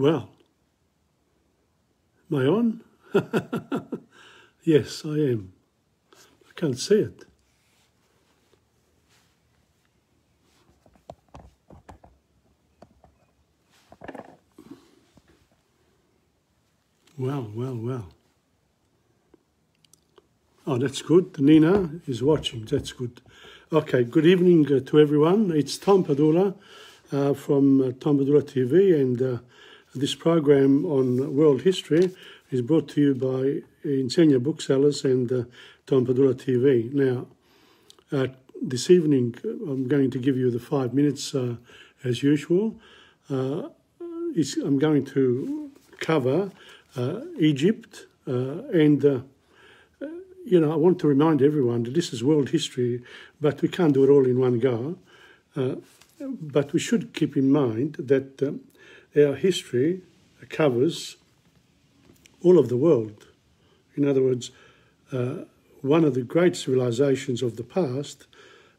Well, am I on? Yes, I am. I can't see it. Well. Oh, that's good. Nina is watching. That's good. Okay, good evening to everyone. It's Tom Padula from TomPadulaTV, and this program on world history is brought to you by Insegna Booksellers and TomPadulaTV. Now, this evening I'm going to give you the 5 minutes as usual. I'm going to cover Egypt and I want to remind everyone that this is world history, but we can't do it all in one go. But we should keep in mind that our history covers all of the world. In other words, one of the great civilizations of the past,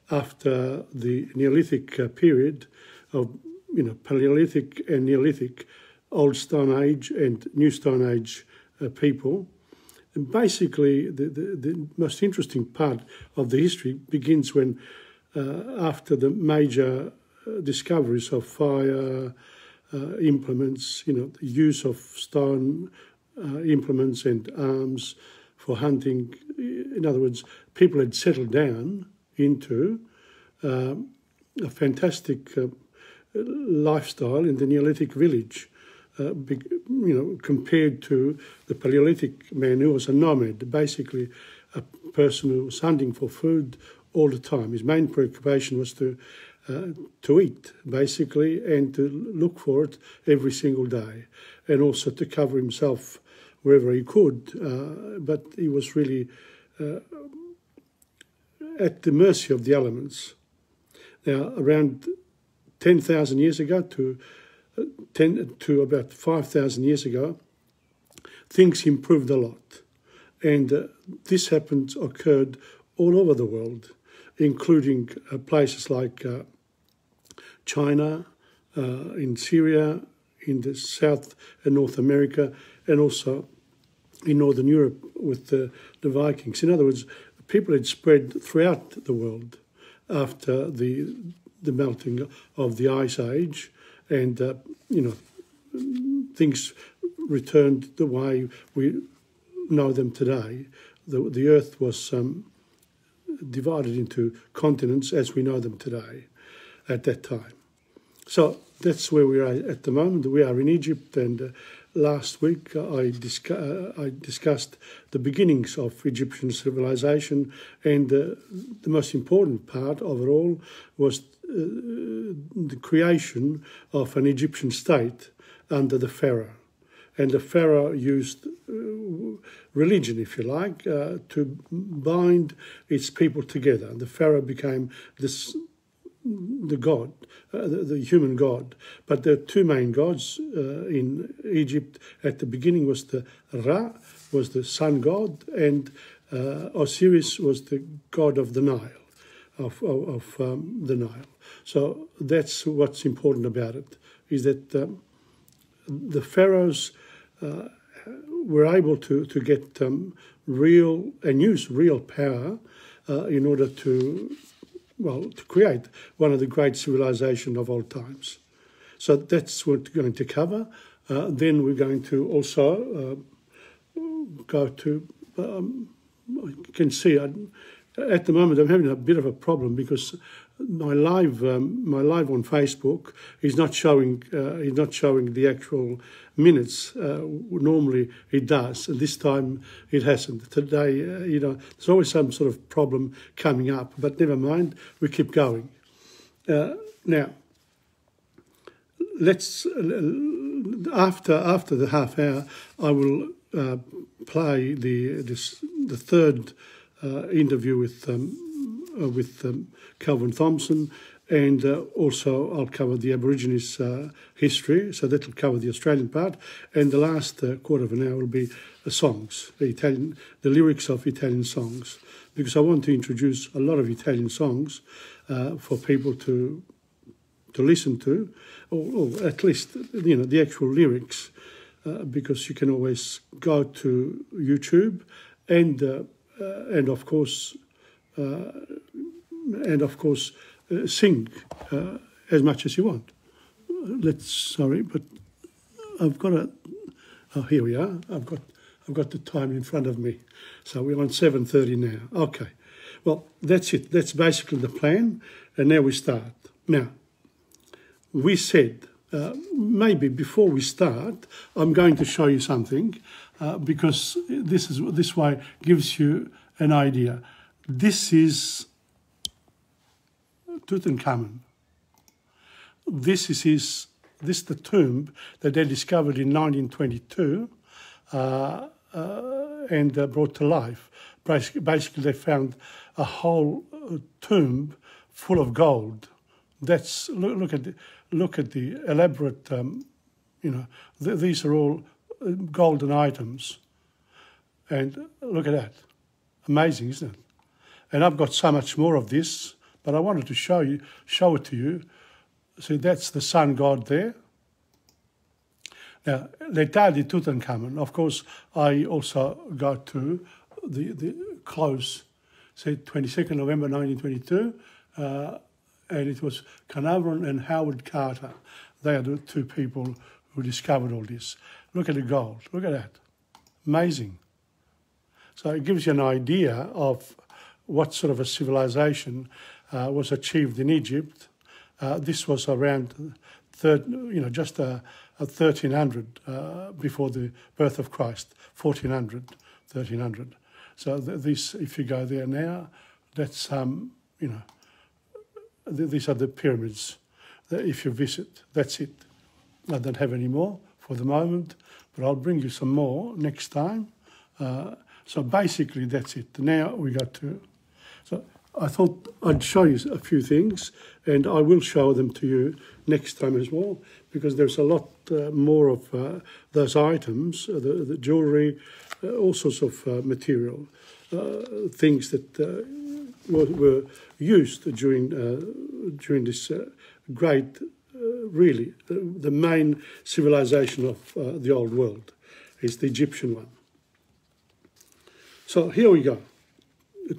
after the Neolithic period of Paleolithic and Neolithic, Old Stone Age and New Stone Age people. And basically, the most interesting part of the history begins when, after the major discoveries of fire implements, the use of stone implements and arms for hunting. In other words, people had settled down into a fantastic lifestyle in the Neolithic village. Compared to the Paleolithic man who was a nomad, basically a person who was hunting for food all the time. His main preoccupation was to eat, basically, and to look for it every single day, and also to cover himself wherever he could. But he was really at the mercy of the elements. Now, around 10,000 years ago to about 5,000 years ago, things improved a lot. And this occurred all over the world, including places like China, in Syria, in the South and North America, and also in Northern Europe with the Vikings. In other words, people had spread throughout the world after the melting of the Ice Age. And, things returned the way we know them today. The Earth was divided into continents as we know them today at that time. So that's where we are at the moment. We are in Egypt, and last week I discussed the beginnings of Egyptian civilization, and the most important part of it all was the creation of an Egyptian state under the pharaoh. And the pharaoh used religion, if you like, to bind its people together. The pharaoh became the god, the human god. But there are two main gods in Egypt. At the beginning was the Ra, was the sun god, and Osiris was the god of the Nile, of the Nile. So that's what's important about it, is that the pharaohs were able to get real and use real power in order to create one of the great civilizations of all times. So that's what we're going to cover. Then we're going to also go to, you can see, at the moment I'm having a bit of a problem because my live on Facebook is not showing the actual minutes. Normally it does, and this time it hasn't. Today, there's always some sort of problem coming up, but never mind. We keep going. Now, let's after the half hour, I will play the third interview with Calvin Thompson, and also I'll cover the Aborigines history, so that will cover the Australian part, and the last quarter of an hour will be songs, the lyrics of Italian songs, because I want to introduce a lot of Italian songs for people to listen to, or at least the actual lyrics, because you can always go to YouTube and of course sing as much as you want. Sorry, but I've got a. Oh, here we are. I've got the time in front of me, so we're on 7:30 now. Okay, well that's it. That's basically the plan, and now we start. Now, we said maybe before we start, I'm going to show you something because this way gives you an idea. This is Tutankhamen. This is the tomb that they discovered in 1922 and brought to life. Basically, they found a whole tomb full of gold. That's look at the elaborate. These are all golden items, and look at that. Amazing, isn't it? And I've got so much more of this, but I wanted to show it to you. See, that's the sun god there. Now, l'état de Tutankhamen, of course, I also got to the close, say 22nd November 1922, and it was Carnarvon and Howard Carter. They are the two people who discovered all this. Look at the gold, look at that. Amazing. So it gives you an idea of what sort of a civilization was achieved in Egypt. This was around, just 1300 before the birth of Christ, 1400, 1300. So this, if you go there now, that's these are the pyramids. If you visit, that's it. I don't have any more for the moment, but I'll bring you some more next time. So basically, that's it. Now we got to. So I thought I'd show you a few things, and I will show them to you next time as well, because there's a lot more of those items, the jewellery, all sorts of material, things that were used during this great, really, the main civilization of the old world is the Egyptian one. So here we go.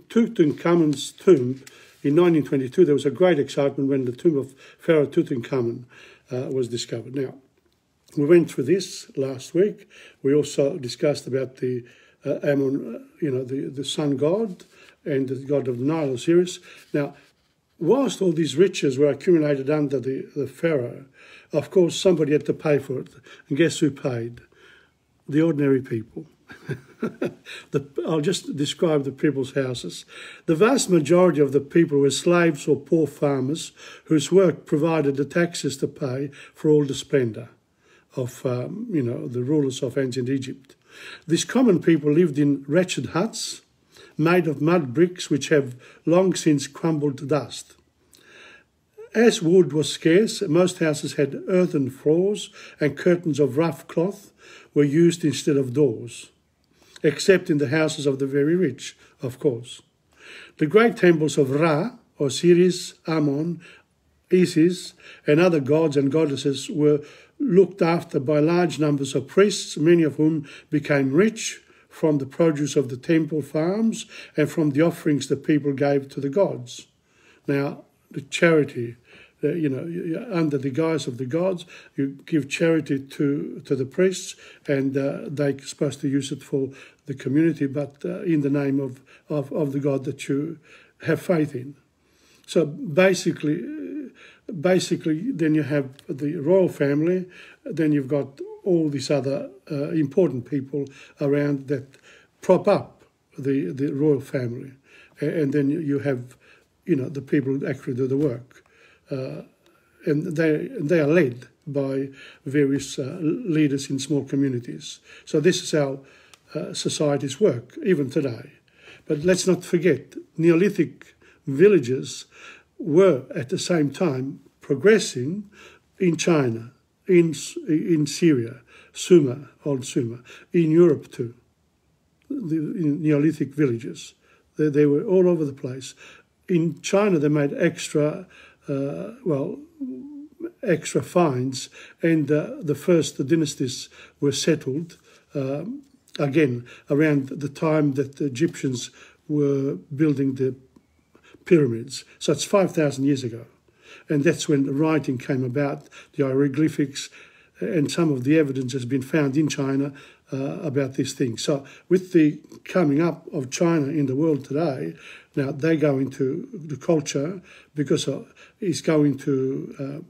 Tutankhamun's tomb in 1922, there was a great excitement when the tomb of Pharaoh Tutankhamen was discovered. Now, we went through this last week. We also discussed about the Ammon, the sun god and the god of the Nile, Osiris. Now, whilst all these riches were accumulated under the Pharaoh, of course, somebody had to pay for it. And guess who paid? The ordinary people. I'll just describe the people's houses. The vast majority of the people were slaves or poor farmers whose work provided the taxes to pay for all the splendour of, the rulers of ancient Egypt. These common people lived in wretched huts made of mud bricks which have long since crumbled to dust. As wood was scarce, most houses had earthen floors and curtains of rough cloth were used instead of doors, except in the houses of the very rich, of course. The great temples of Ra, Osiris, Ammon, Isis, and other gods and goddesses were looked after by large numbers of priests, many of whom became rich from the produce of the temple farms and from the offerings the people gave to the gods. Now, the charity, under the guise of the gods, you give charity to the priests, and they're supposed to use it for the community, but in the name of the God that you have faith in. So basically, then you have the royal family, then you've got all these other important people around that prop up the royal family, and then you have, the people who actually do the work. And they are led by various leaders in small communities. So this is how societies work, even today. But let's not forget, Neolithic villages were at the same time progressing in China, in Syria, old Sumer, in Europe too. The Neolithic villages, they were all over the place. In China, they made extra, extra fines, and the first dynasties were settled again around the time that the Egyptians were building the pyramids. So it's 5,000 years ago. And that's when the writing came about, the hieroglyphics, and some of the evidence has been found in China about these things. So with the coming up of China in the world today, now they go into the culture because it's going to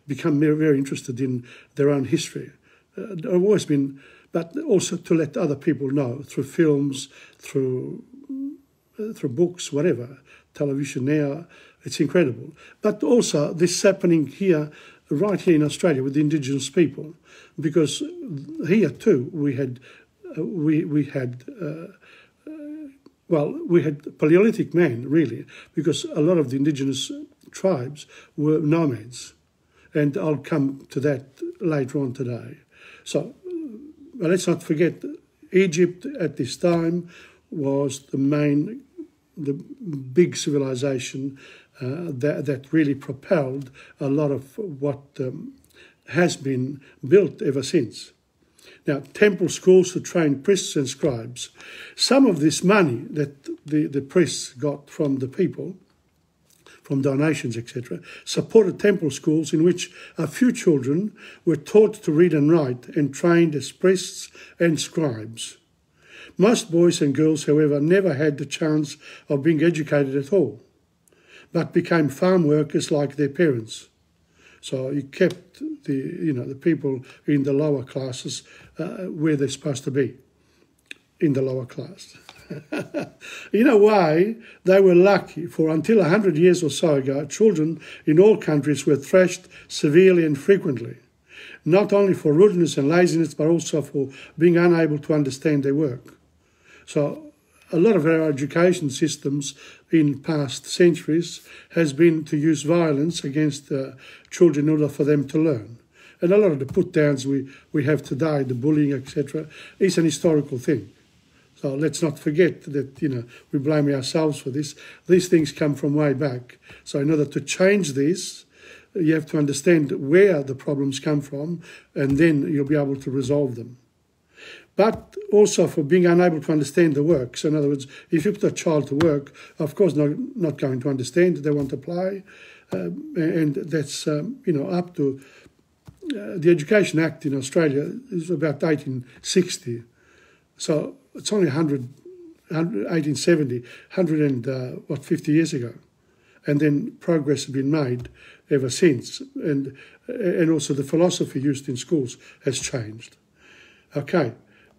become very, very interested in their own history. They've always been, but also to let other people know through films, through books, whatever, television now. It's incredible. But also this is happening here, right here in Australia with the Indigenous people, because here too we had Paleolithic man, really, because a lot of the Indigenous tribes were nomads. And I'll come to that later on today. So let's not forget, Egypt at this time was the big civilization that really propelled a lot of what has been built ever since. Now, temple schools to train priests and scribes. Some of this money that the priests got from the people, from donations, etc., supported temple schools in which a few children were taught to read and write and trained as priests and scribes. Most boys and girls, however, never had the chance of being educated at all, but became farm workers like their parents. So you kept the people in the lower classes where they're supposed to be, in the lower class. In a way, they were lucky, for until 100 years or so ago, children in all countries were thrashed severely and frequently, not only for rudeness and laziness, but also for being unable to understand their work. So a lot of our education systems in past centuries has been to use violence against children in order for them to learn. And a lot of the put-downs we have today, the bullying, etc., is an historical thing. So let's not forget that, we blame ourselves for this. These things come from way back. So in order to change this, you have to understand where the problems come from, and then you'll be able to resolve them. But also for being unable to understand the work. So in other words, if you put a child to work, of course not going to understand, they want to play, and that's up to the Education Act in Australia is about 1860. So it's only 1870, 50 years ago. And then progress has been made ever since. And also the philosophy used in schools has changed. Okay.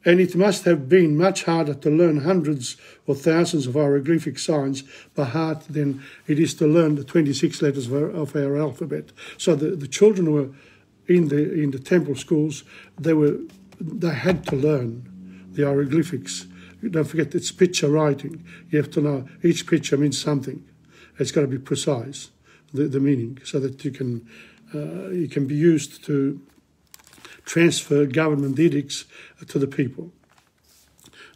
And it must have been much harder to learn hundreds or thousands of hieroglyphic signs by heart than it is to learn the 26 letters of our alphabet. So the children who were in the temple schools, they had to learn the hieroglyphics. Don't forget, it's picture writing. You have to know each picture means something. It's got to be precise, the meaning, so that it can be used to transfer government edicts to the people.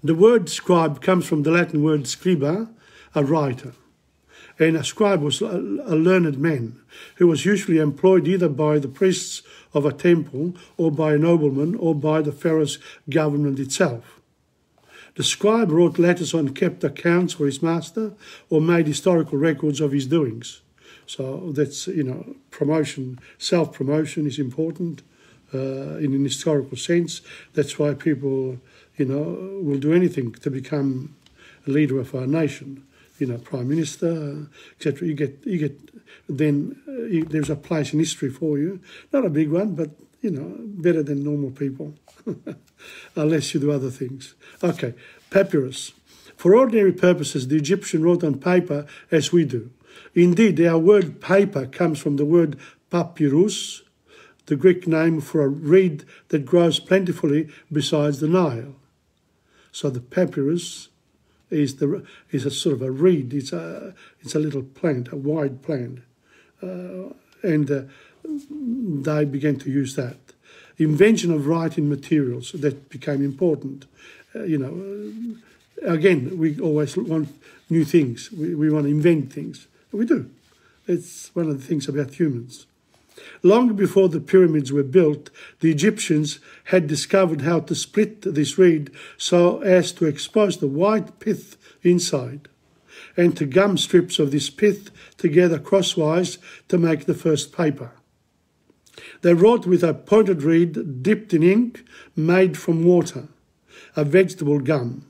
The word scribe comes from the Latin word scriba, a writer. And a scribe was a learned man who was usually employed either by the priests of a temple or by a nobleman or by the pharaoh's government itself. The scribe wrote letters and kept accounts for his master or made historical records of his doings. So that's, promotion, self-promotion is important. In an historical sense. That's why people, will do anything to become a leader of our nation. Prime Minister, etc. You get. There's a place in history for you. Not a big one, but better than normal people, unless you do other things. Okay, papyrus. For ordinary purposes, the Egyptian wrote on paper as we do. Indeed, our word paper comes from the word papyrus, the Greek name for a reed that grows plentifully beside the Nile. So the papyrus is a sort of a reed. It's a little plant, a wide plant, and they began to use that. Invention of writing materials that became important. Again, we always want new things. We want to invent things. We do. It's one of the things about humans. Long before the pyramids were built, the Egyptians had discovered how to split this reed so as to expose the white pith inside, and to gum strips of this pith together crosswise to make the first paper. They wrote with a pointed reed dipped in ink made from water, a vegetable gum,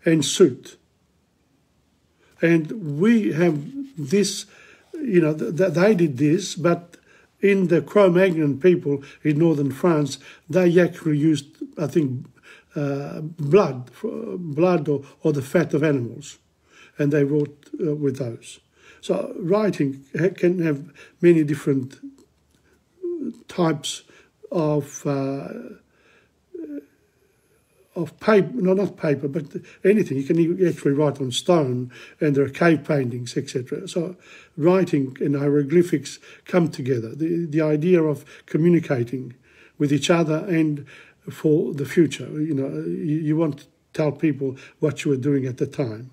and soot. And we have this, they did this, but in the Cro-Magnon people in northern France, they actually used, I think, blood or the fat of animals, and they wrote with those. So writing can have many different types of paper, no, not paper, but anything. You can actually write on stone, and there are cave paintings, etc. So writing and hieroglyphics come together. The idea of communicating with each other and for the future. You want to tell people what you were doing at the time.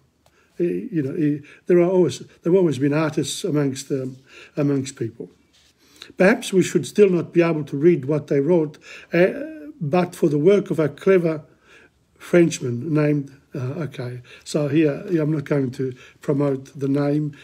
There have always been artists amongst people. Perhaps we should still not be able to read what they wrote, but for the work of a clever Frenchman named, so here I'm not going to promote the name.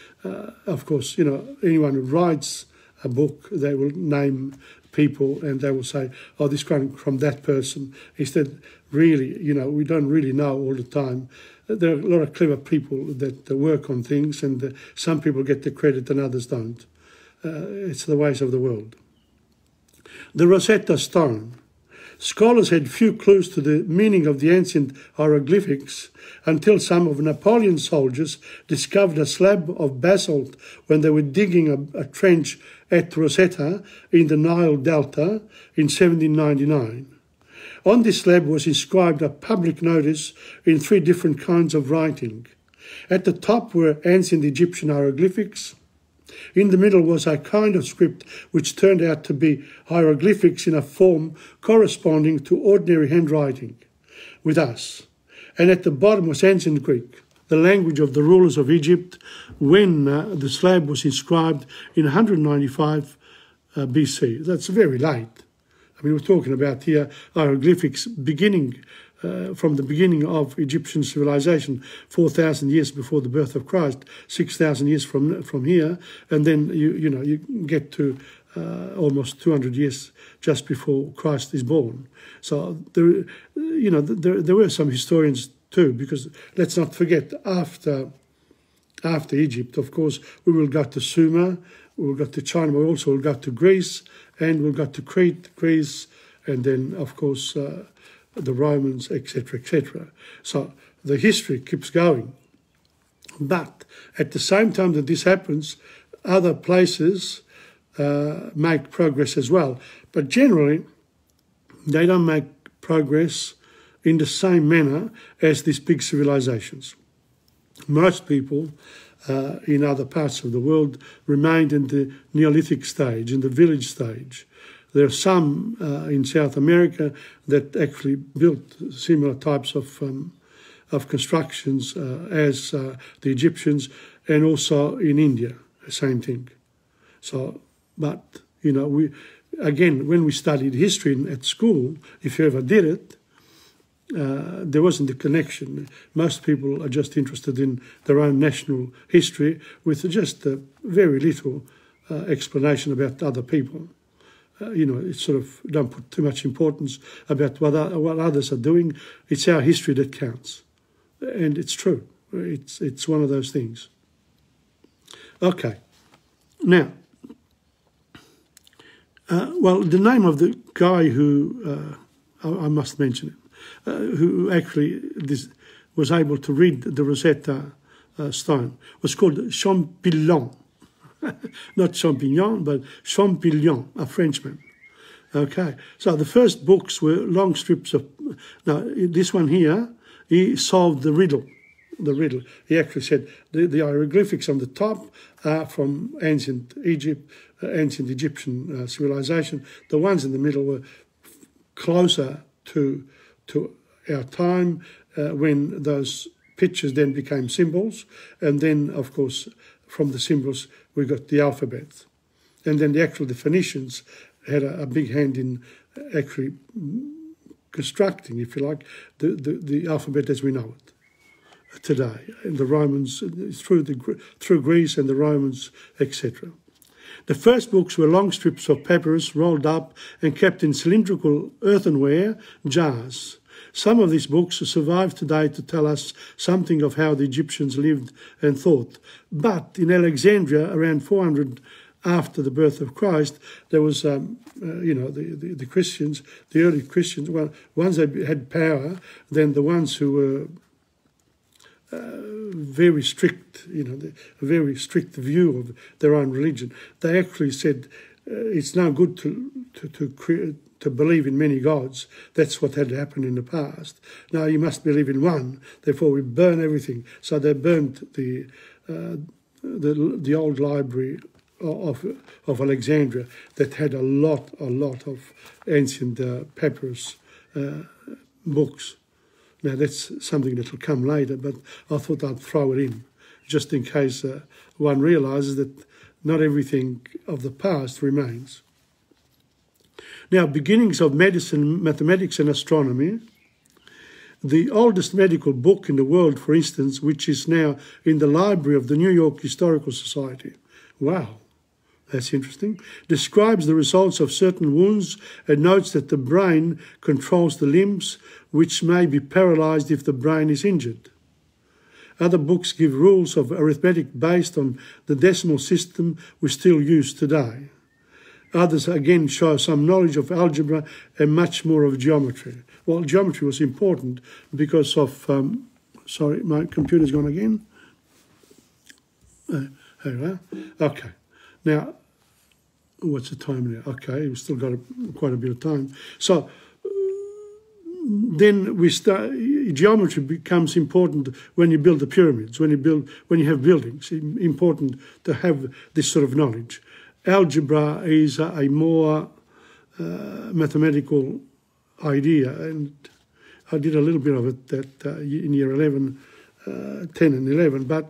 Of course, anyone who writes a book, they will name people and they will say, oh, this comes from that person. Instead, really, we don't really know all the time. There are a lot of clever people that work on things, and some people get the credit and others don't. It's the ways of the world. The Rosetta Stone. Scholars had few clues to the meaning of the ancient hieroglyphics until some of Napoleon's soldiers discovered a slab of basalt when they were digging a trench at Rosetta in the Nile Delta in 1799. On this slab was inscribed a public notice in 3 different kinds of writing. At the top were ancient Egyptian hieroglyphics. In the middle was a kind of script which turned out to be hieroglyphics in a form corresponding to ordinary handwriting with us. And at the bottom was ancient Greek, the language of the rulers of Egypt, when the slab was inscribed in 195 BC. That's very late. I mean, we're talking about here hieroglyphics beginning from the beginning of Egyptian civilization, 4,000 years before the birth of Christ, 6,000 years from here, and then you get to almost 200 years just before Christ is born. So there were some historians too, because let's not forget after Egypt, of course, we will go to Sumer, we will go to China, we also will go to Greece, and we'll go to Crete, Greece, and then of course the Romans, etc., etc. So the history keeps going. But at the same time that this happens, other places make progress as well. But generally, they don't make progress in the same manner as these big civilizations. Most people in other parts of the world remained in the Neolithic stage, in the village stage. There are some in South America that actually built similar types of constructions as the Egyptians, and also in India, the same thing. So, but, when we studied history at school, if you ever did it, there wasn't a connection. Most people are just interested in their own national history with just very little explanation about other people. It's sort of don't put too much importance about what others are doing. It's our history that counts, and it's true. It's one of those things. Okay, now, the name of the guy who I must mention it, who actually was able to read the Rosetta Stone, was called Champollion. Not Champignon, but Champollion, a Frenchman. Okay, so the first books were long strips of... Now, this one here, he solved the riddle. He actually said the hieroglyphics on the top are from ancient Egypt, ancient Egyptian civilization. The ones in the middle were closer to our time when those pictures then became symbols. And then, of course, from the symbols, we got the alphabet. And then the actual Phoenicians had a big hand in actually constructing, if you like, the alphabet as we know it today. And the Romans, through Greece and the Romans, etc. The first books were long strips of papyrus rolled up and kept in cylindrical earthenware jars. Some of these books survive today to tell us something of how the Egyptians lived and thought. But in Alexandria, around 400 after the birth of Christ, there was, the Christians, the early Christians, well, ones that had power, then the ones who were very strict, a very strict view of their own religion. They actually said it's no good to believe in many gods. That's what had happened in the past. Now you must believe in one. Therefore, we burn everything. So they burnt the old library of Alexandria that had a lot of ancient papyrus books. Now that's something that will come later, but I thought I'd throw it in, just in case one realises that not everything of the past remains. Now, beginnings of medicine, mathematics and astronomy. The oldest medical book in the world, for instance, which is now in the library of the New York Historical Society. Wow, that's interesting. Describes the results of certain wounds and notes that the brain controls the limbs, which may be paralysed if the brain is injured. Other books give rules of arithmetic based on the decimal system we still use today. Others again show some knowledge of algebra and much more of geometry. Well, geometry was important because of... sorry, my computer's gone again. Here we are. Okay. Now, what's the time now? Okay, we've still got quite a bit of time. So then geometry becomes important when you build the pyramids, when you have buildings. It's important to have this sort of knowledge. Algebra is a more mathematical idea, and I did a little bit of it in year 11, 10 and 11, but,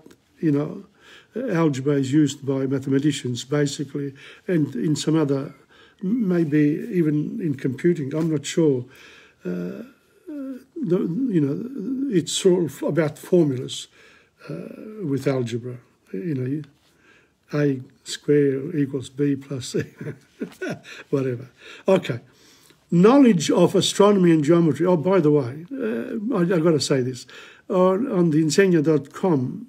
algebra is used by mathematicians, basically, and in some other, maybe even in computing, I'm not sure. It's sort of about formulas with algebra, A square equals B plus C, whatever. Okay. Knowledge of astronomy and geometry. Oh, by the way, I've got to say this. On the Insegna.com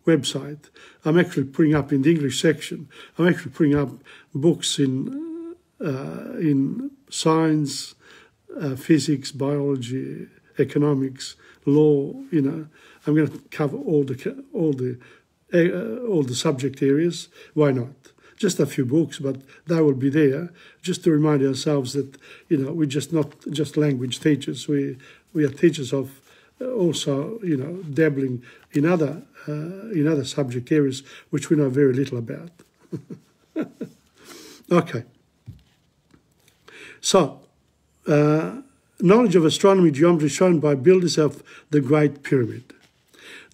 website, I'm actually putting up in the English section, I'm actually putting up books in science, physics, biology, economics, law, I'm going to cover all the subject areas. Why not? Just a few books, but they will be there just to remind ourselves that, we're just not just language teachers. We are teachers of also, dabbling in other subject areas which we know very little about. Okay. So, knowledge of astronomy, geometry shown by builders of the Great Pyramid.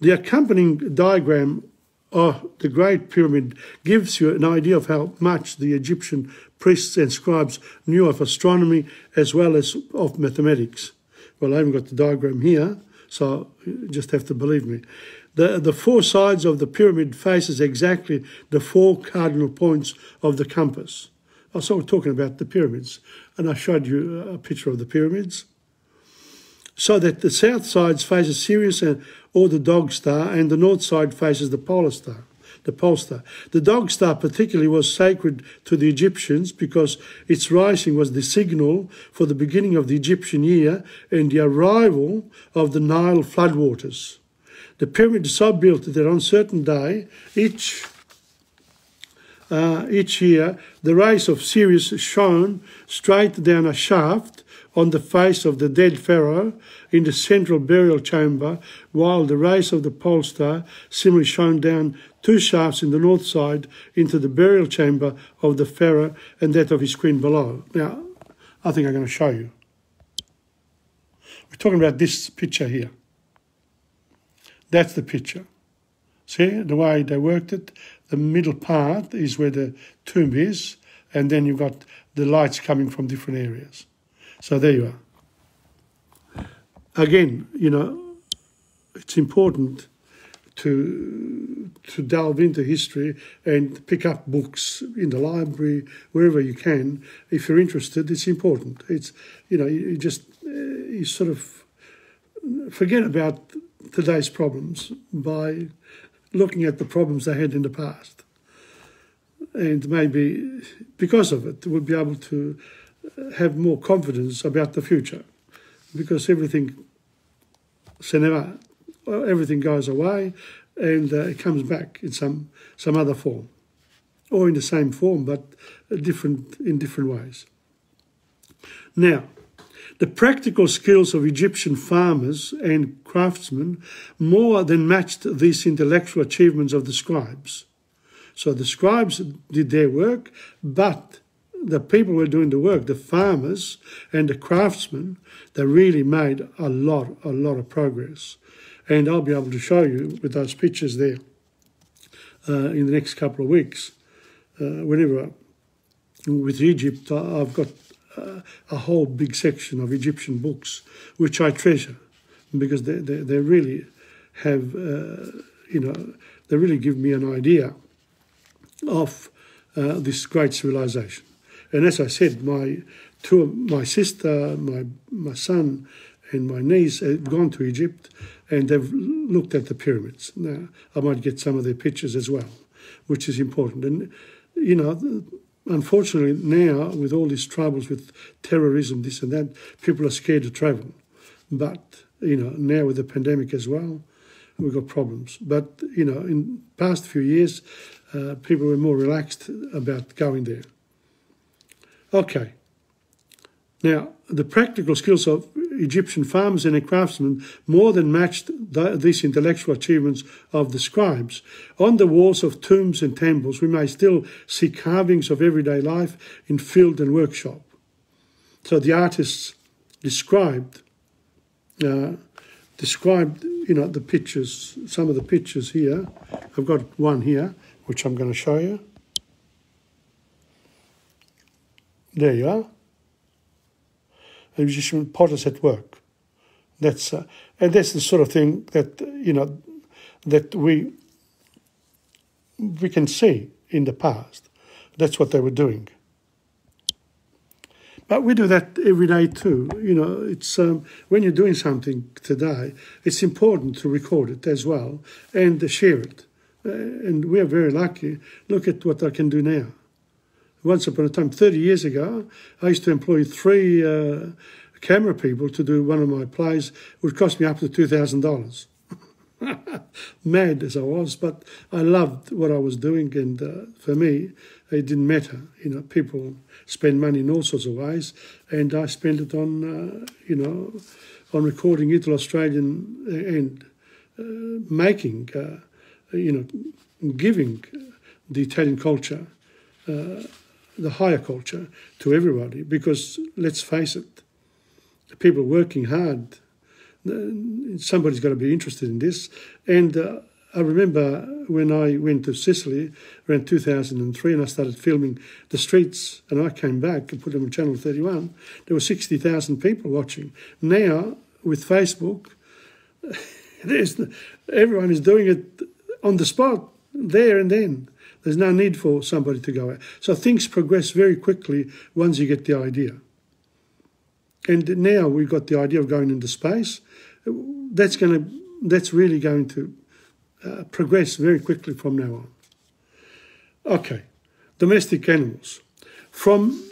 The accompanying diagram of the Great Pyramid gives you an idea of how much the Egyptian priests and scribes knew of astronomy as well as of mathematics. Well, I haven't got the diagram here, so you just have to believe me. The four sides of the pyramid faces exactly the four cardinal points of the compass. So we're talking about the pyramids, and I showed you a picture of the pyramids. So that the south side faces Sirius or the Dog Star, and the north side faces the Polar Star, the Pole Star. The Dog Star particularly was sacred to the Egyptians because its rising was the signal for the beginning of the Egyptian year and the arrival of the Nile floodwaters. The pyramid is so built that on a certain day, each year, the rays of Sirius shone straight down a shaft on the face of the dead pharaoh in the central burial chamber, while the rays of the pole star similarly shone down two shafts in the north side into the burial chamber of the pharaoh and that of his queen below. Now, I think I'm going to show you. We're talking about this picture here. That's the picture. See the way they worked it? the middle part is where the tomb is, and then you've got the lights coming from different areas. So there you are. Again, you know, it's important to delve into history and pick up books in the library, wherever you can. If you're interested, it's important. It's, you know, you sort of forget about today's problems by looking at the problems they had in the past. And maybe because of it, we'll be able to have more confidence about the future, because everything goes away and it comes back in some other form, or in the same form but in different ways. Now, the practical skills of Egyptian farmers and craftsmen more than matched these intellectual achievements of the scribes. So the scribes did their work, but the people who were doing the work, the farmers and the craftsmen, they really made a lot of progress. And I'll be able to show you with those pictures there in the next couple of weeks. Whenever, with Egypt, I've got a whole big section of Egyptian books, which I treasure, because they really have, you know, they really give me an idea of this great civilization. And as I said, my sister, my son and my niece have gone to Egypt and they've looked at the pyramids. Now, I might get some of their pictures as well, which is important. And, you know, unfortunately now, with all these troubles with terrorism, this and that, people are scared to travel. But, you know, now with the pandemic as well, we've got problems. But, you know, in the past few years, people were more relaxed about going there. Okay. Now, the practical skills of Egyptian farmers and craftsmen more than matched these intellectual achievements of the scribes. On the walls of tombs and temples, we may still see carvings of everyday life in field and workshop. So the artists described, you know, the pictures, some of the pictures here. I've got one here, which I'm going to show you. There you are. A musician, potters at work. That's and that's the sort of thing that, you know, that we can see in the past. That's what they were doing. But we do that every day too. You know, it's when you're doing something today, it's important to record it as well and share it. And we are very lucky. Look at what I can do now. Once upon a time, 30 years ago, I used to employ 3 camera people to do one of my plays. It would cost me up to $2,000. Mad as I was, but I loved what I was doing, and for me, it didn't matter. You know, people spend money in all sorts of ways, and I spent it on, you know, on recording Little Australian and making, you know, giving the Italian culture, the higher culture, to everybody, because let's face it, people are working hard. Somebody's got to be interested in this. And I remember when I went to Sicily around 2003 and I started filming the streets, and I came back and put them on Channel 31, there were 60,000 people watching. Now, with Facebook, everyone is doing it on the spot, there and then. There's no need for somebody to go out. So things progress very quickly once you get the idea. And now we've got the idea of going into space. That's really going to progress very quickly from now on. Okay, domestic animals. From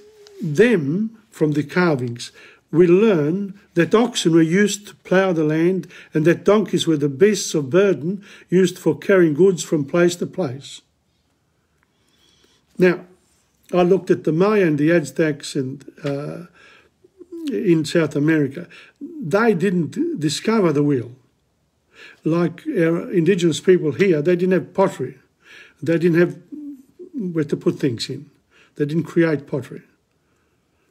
the carvings, we learn that oxen were used to plough the land and that donkeys were the beasts of burden used for carrying goods from place to place. Now, I looked at the Maya and the Aztecs and in South America. They didn't discover the wheel. Like our indigenous people here, they didn't have pottery. They didn't have where to put things in. They didn't create pottery.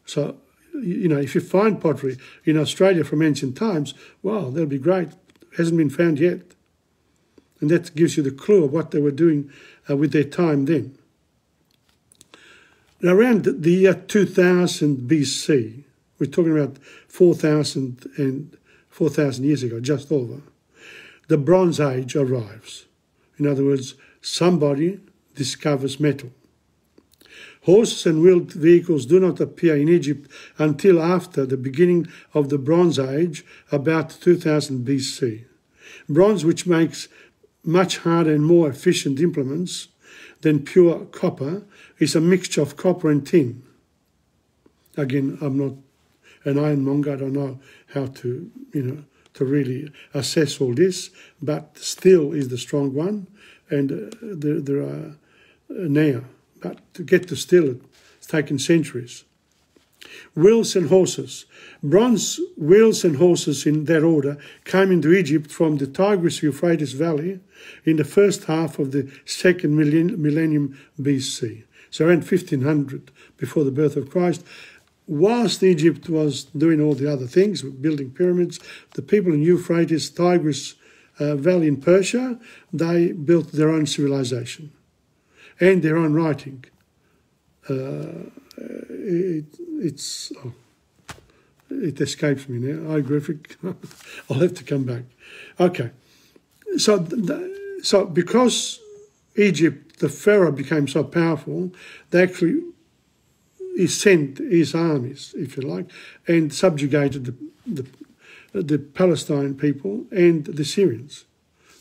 So, you know, if you find pottery in Australia from ancient times, wow, that'll be great. It hasn't been found yet. And that gives you the clue of what they were doing with their time then. Now, around the year 2000 BC, we're talking about 4,000 years ago, just over, the Bronze Age arrives. In other words, somebody discovers metal. Horses and wheeled vehicles do not appear in Egypt until after the beginning of the Bronze Age, about 2000 BC. Bronze, which makes much harder and more efficient implements than pure copper, is a mixture of copper and tin. Again, I'm not an ironmonger. I don't know how to, to really assess all this, but steel is the strong one, and there are now. But to get to steel, it's taken centuries. Wheels and horses. Bronze wheels and horses in that order came into Egypt from the Tigris-Euphrates Valley in the first half of the second millennium BC. So around 1500 before the birth of Christ. Whilst Egypt was doing all the other things, building pyramids, the people in Euphrates, Tigris Valley in Persia, they built their own civilization and their own writing. It escapes me now. Hieroglyphic. I'll have to come back. Okay. So because Egypt, the pharaoh became so powerful, they actually he sent his armies, if you like, and subjugated the Palestine people and the Syrians.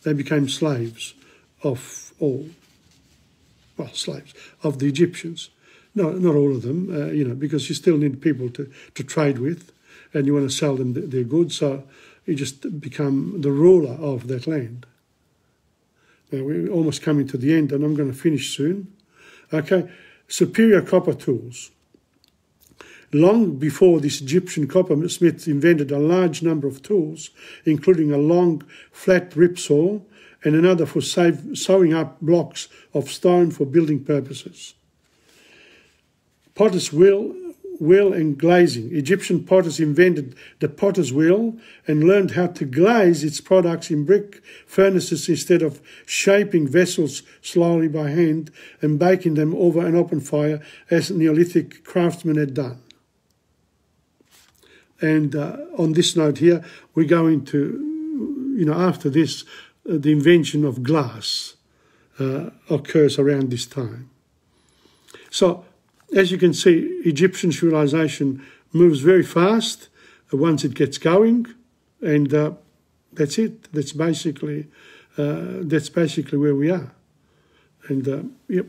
They became slaves of slaves of the Egyptians. No, not all of them, because you still need people to trade with, and you want to sell them their goods, so you just become the ruler of that land. Now, we're almost coming to the end, and I'm going to finish soon. Okay, superior copper tools. Long before this, Egyptian coppersmiths invented a large number of tools, including a long, flat ripsaw and another for sewing up blocks of stone for building purposes. Potter's wheel and glazing. Egyptian potters invented the potter's wheel and learned how to glaze its products in brick furnaces instead of shaping vessels slowly by hand and baking them over an open fire as Neolithic craftsmen had done. And on this note here, we're going to, after this, the invention of glass occurs around this time. So, as you can see, Egyptian civilization moves very fast once it gets going, and that's it. That's basically where we are. And yep.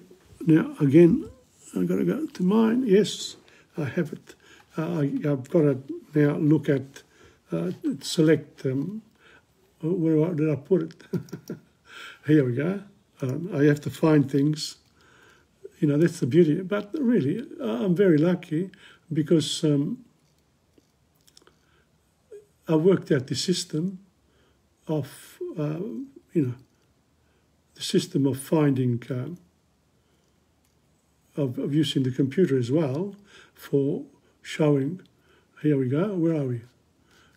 Now again, I've got to go to mine. Yes, I have it. I've got to now look at select. Where did I put it? Here we go. I have to find things. That's the beauty. But really, I'm very lucky because I worked out the system of, the system of finding, of using the computer as well for showing. Here we go. Where are we?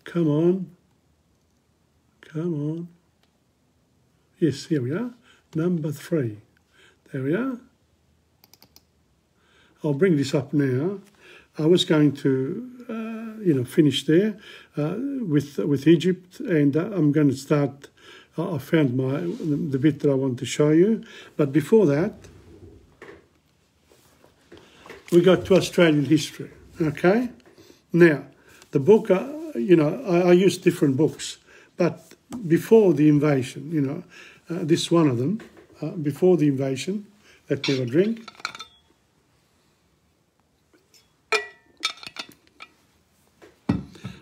Come on. Yes, here we are. Number 3. There we are. I'll bring this up now. I was going to, finish there with Egypt, and I'm going to start. I found the bit that I want to show you, but before that, we got to Australian history. Okay, now the book. I use different books, but before the invasion, this is one of them. Before the invasion, let me have a drink.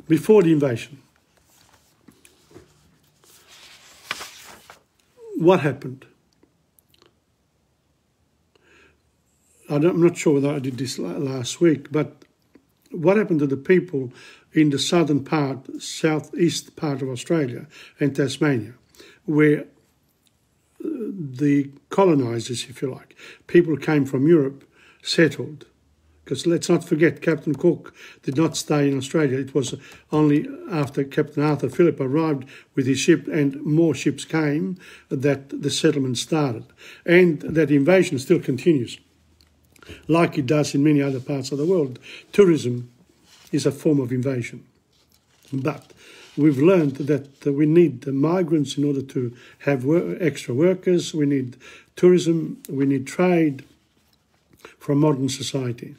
Before the invasion, what happened? I'm not sure whether I did this last week, but what happened to the people in the southeast part of Australia and Tasmania, where the colonisers, if you like, people came from Europe, settled Because let's not forget, Captain Cook did not stay in Australia. It was only after Captain Arthur Phillip arrived with his ship and more ships came that the settlement started. And that invasion still continues, like it does in many other parts of the world. Tourism is a form of invasion. But we've learned that we need migrants in order to have extra workers. We need tourism. We need trade for a modern society.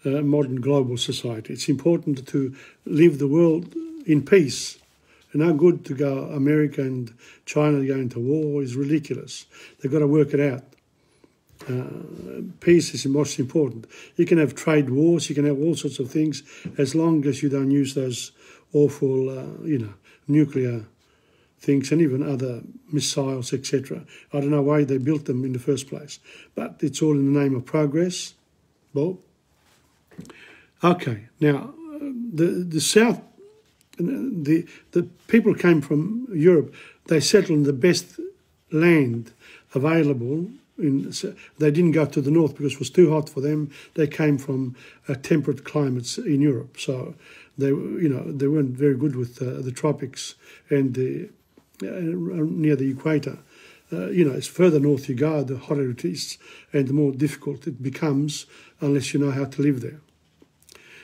Modern global society. It's important to live the world in peace. And how good to go America and China going to war is ridiculous. They've got to work it out. Peace is most important. You can have trade wars, you can have all sorts of things, as long as you don't use those awful, nuclear things and even other missiles, etc. I don't know why they built them in the first place, but it's all in the name of progress. Well, okay, now the South, the people came from Europe. They settled in the best land available. They didn't go to the north because it was too hot for them. They came from temperate climates in Europe, so they weren't very good with the tropics and near the equator. As further north you go, the hotter it is and the more difficult it becomes unless you know how to live there.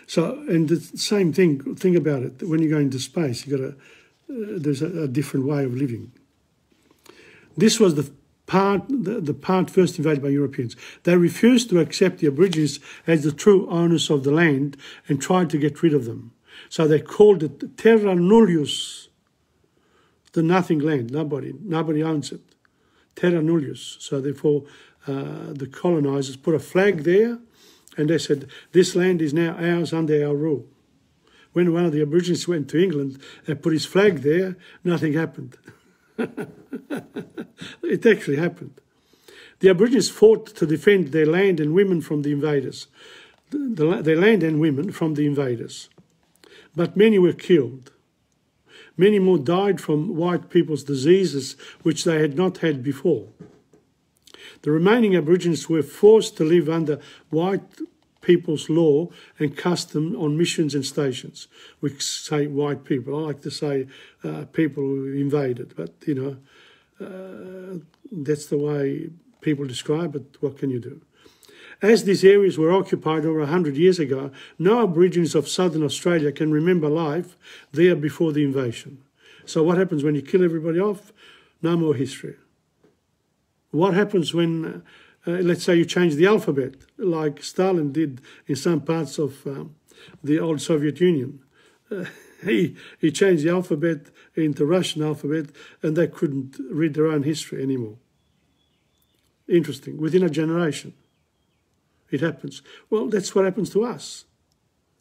So, and the same thing, think about it, when you go into space, there's a different way of living. This was the part first invaded by Europeans. They refused to accept the Aborigines as the true owners of the land and tried to get rid of them. So they called it Terra Nullius, the nothing land. Nobody owns it. Terra Nullius. So therefore, the colonisers put a flag there and they said, this land is now ours under our rule. When one of the Aborigines went to England and put his flag there, nothing happened. It actually happened. The Aborigines fought to defend their land and women from the invaders. Their land and women from the invaders. But many were killed. Many more died from white people's diseases, which they had not had before. The remaining Aborigines were forced to live under white people's law and custom on missions and stations. We say white people. I like to say people who invaded, but, that's the way people describe it. What can you do? As these areas were occupied over 100 years ago, no Aborigines of southern Australia can remember life there before the invasion. So what happens when you kill everybody off? No more history. What happens when, let's say, you change the alphabet, like Stalin did in some parts of the old Soviet Union? He changed the alphabet into Russian alphabet and they couldn't read their own history anymore. Interesting. Within a generation, it happens. Well, that's what happens to us.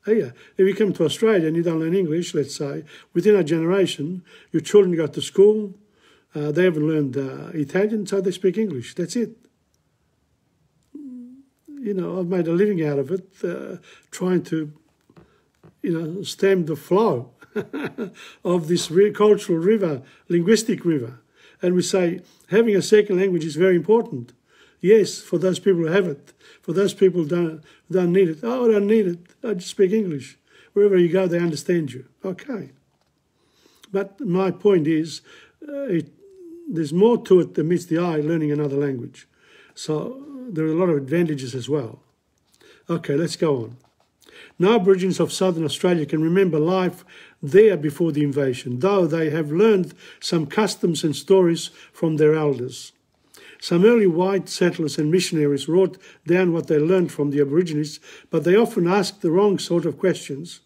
Here, if you come to Australia and you don't learn English, let's say, within a generation, your children go to school, they haven't learned Italian, so they speak English. That's it. I've made a living out of it, trying to, stem the flow of this cultural river, linguistic river. And we say having a second language is very important. Yes, for those people who have it. For those people who don't need it. Oh, I don't need it. I just speak English. Wherever you go, they understand you. Okay. But my point is, there's more to it than meets the eye learning another language. So there are a lot of advantages as well. Okay, let's go on. No Aborigines of southern Australia can remember life there before the invasion, though they have learned some customs and stories from their elders. Some early white settlers and missionaries wrote down what they learned from the Aborigines, but they often asked the wrong sort of questions.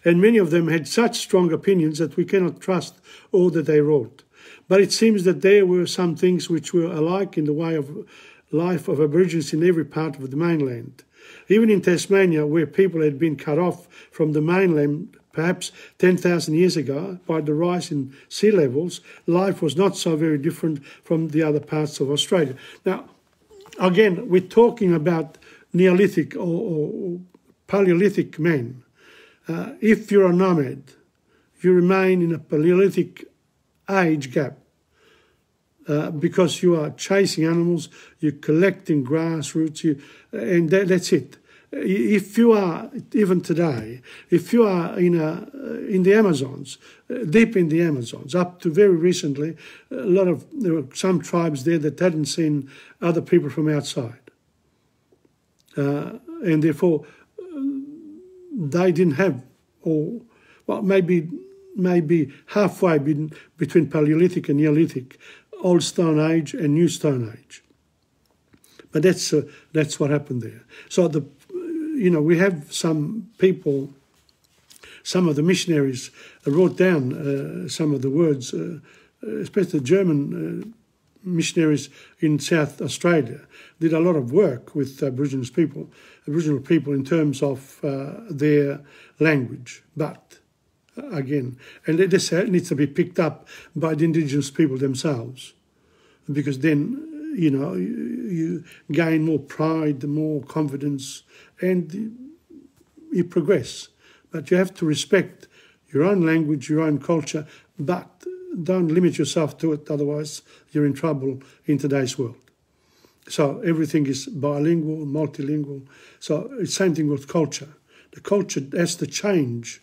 And many of them had such strong opinions that we cannot trust all that they wrote. But it seems that there were some things which were alike in the way of life of Aborigines in every part of the mainland. Even in Tasmania, where people had been cut off from the mainland perhaps 10,000 years ago by the rise in sea levels, life was not so very different from the other parts of Australia. Now, again, we're talking about Neolithic or Paleolithic men. If you're a nomad, you remain in a Paleolithic age gap because you are chasing animals, you're collecting grass roots, and that's it. If you are, even today, if you are in the Amazons, deep in the Amazons, up to very recently, there were some tribes there that hadn't seen other people from outside. And therefore, they didn't have, maybe halfway between Paleolithic and Neolithic, Old Stone Age and New Stone Age. But that's what happened there. So we have some people, some of the missionaries wrote down some of the words, especially the German missionaries in South Australia did a lot of work with Aboriginal people in terms of their language. But again, and this needs to be picked up by the Indigenous people themselves, because then you gain more pride, more confidence, and you progress. But you have to respect your own language, your own culture, but don't limit yourself to it, otherwise you're in trouble in today's world. So everything is bilingual, multilingual. So it's the same thing with culture. The culture has to change